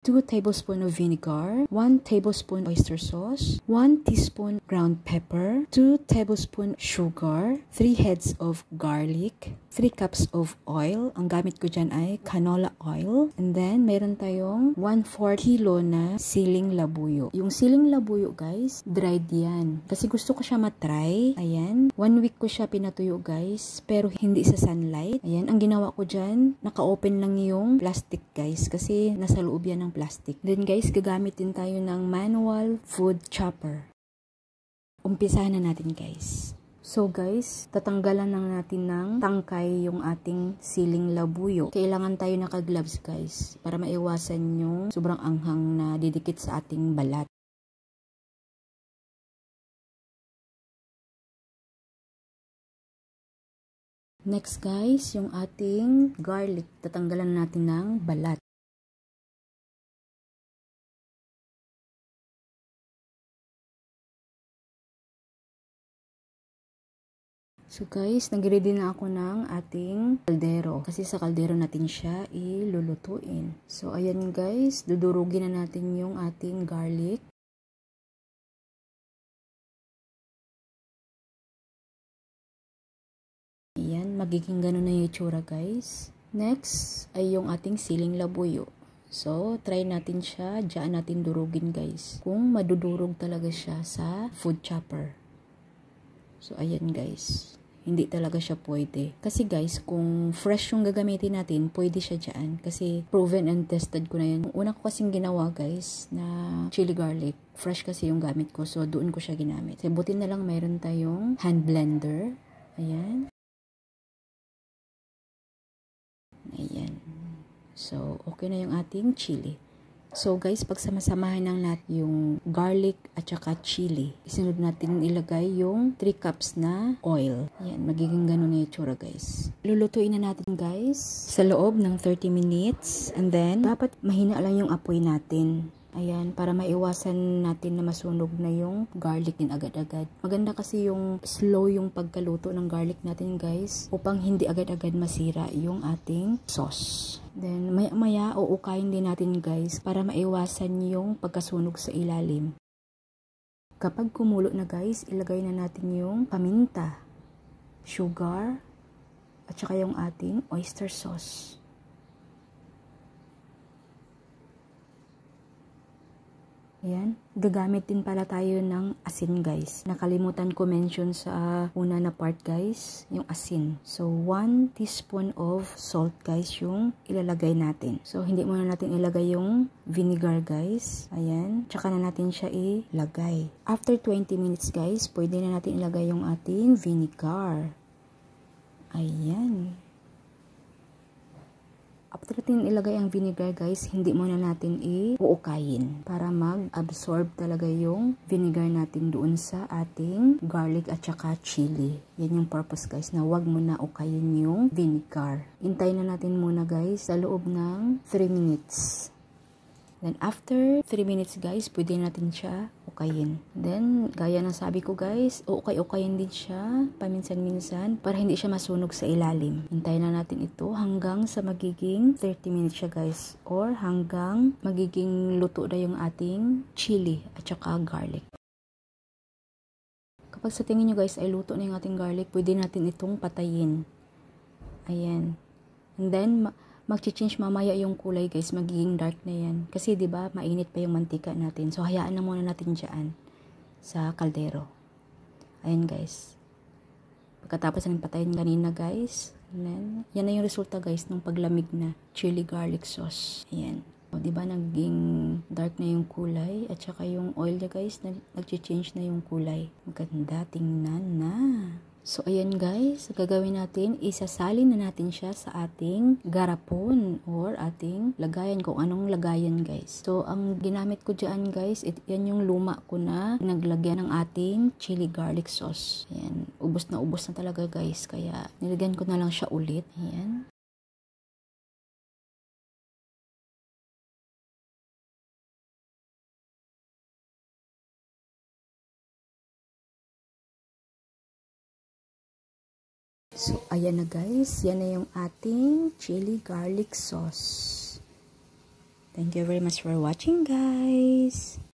2 tablespoons of vinegar, 1 tablespoon oyster sauce, 1 teaspoon ground pepper, 2 tablespoon sugar, 3 heads of garlic, 3 cups of oil. Ang gamit ko dyan ay canola oil. And then, meron tayong 1/4 kilo na siling labuyo. Yung siling labuyo, guys, dried yan. Kasi gusto ko siya matry. Ayan. 1 week ko siya pinatuyo, guys. Pero hindi sa sunlight. Ayan. Ang ginawa ko dyan, naka-open lang yung plastic, guys. Kasi nasa loob yan ng plastic. Then guys, gagamit din tayo ng manual food chopper. Umpisahan na natin guys. So guys, tatanggalan lang natin ng tangkay yung ating siling labuyo. Kailangan tayo naka-gloves guys para maiwasan yung sobrang anghang na didikit sa ating balat. Next guys, yung ating garlic, tatanggalan natin ng balat. So guys, nag-ready na ako ng ating kaldero. Kasi sa kaldero natin siya ilulutuin. So ayan guys, dudurugin na natin yung ating garlic. Ayan, magiging ganun na yung itsura guys. Next ay yung ating siling labuyo. So, try natin siya, diyan natin durugin guys. Kung madudurog talaga siya sa food chopper. So ayan guys. Hindi talaga siya pwede. Kasi guys, kung fresh yung gagamitin natin, pwede siya dyan. Kasi proven and tested ko na yan. Una ko kasing ginawa guys, na chili garlic. Fresh kasi yung gamit ko. So, doon ko siya ginamit. So, buti na lang mayroon tayong hand blender. Ayan. Ayan. So, okay na yung ating chili. So guys, pagsamasamahan ng natin yung garlic at saka chili, isunod natin ilagay yung 3 cups na oil. Yan, magiging ganun na yung itsura guys. Lulutuin na natin guys sa loob ng 30 minutes. And then, dapat mahina lang yung apoy natin. Ayan, para maiwasan natin na masunog na yung garlic din agad-agad. Maganda kasi yung slow yung pagkaluto ng garlic natin guys, upang hindi agad-agad masira yung ating sauce. Then, maya-maya uukayin din natin guys, para maiwasan yung pagkasunog sa ilalim. Kapag kumulo na guys, ilagay na natin yung paminta, sugar, at saka yung ating oyster sauce. Ayan. Gagamit din pala tayo ng asin guys. Nakalimutan ko mention sa una na part guys, yung asin. So 1 teaspoon of salt guys yung ilalagay natin. So hindi muna natin ilagay yung vinegar guys. Ayan. Tsaka na natin siya ilagay. After 20 minutes guys, pwede na natin ilagay yung ating vinegar. Ayan. After natin ilagay ang vinegar guys, hindi muna natin uukayin para mag-absorb talaga yung vinegar natin doon sa ating garlic at saka chili. Yan yung purpose guys, na wag muna ukayin yung vinegar. Hintayin na natin muna guys sa loob ng 3 minutes. Then after 3 minutes guys, pwede natin siya ukayin. Then, gaya ng sabi ko guys, ukay-ukayin din siya paminsan-minsan para hindi siya masunog sa ilalim. Hintayin na natin ito hanggang sa magiging 30 minutes siya guys, or hanggang magiging luto na yung ating chili at saka garlic. Kapag sa tingin nyo guys ay luto na yung ating garlic, pwede natin itong patayin. Ayan. And then, mag-change mamaya yung kulay guys, magiging dark na yan. Kasi 'di ba, mainit pa yung mantika natin. So hayaan na muna natin diyan sa kaldero. Ayan guys. Pagkatapos natin patayin kanina guys, then, yan na yung resulta guys ng paglamig na chili garlic sauce. Ayan. O, 'di ba naging dark na yung kulay at saka yung oil niya guys, nag-change na yung kulay. Maganda tingnan na. So, ayan guys, gagawin natin, isasalin na natin siya sa ating garapon or ating lagayan, kung anong lagayan guys. So, ang ginamit ko dyan guys, yan yung luma ko na naglagyan ng ating chili garlic sauce. Ayan, ubos na talaga guys, kaya nilagyan ko na lang siya ulit. Ayan. So, ayan na guys. Yan na yung ating chili garlic sauce. Thank you very much for watching, guys.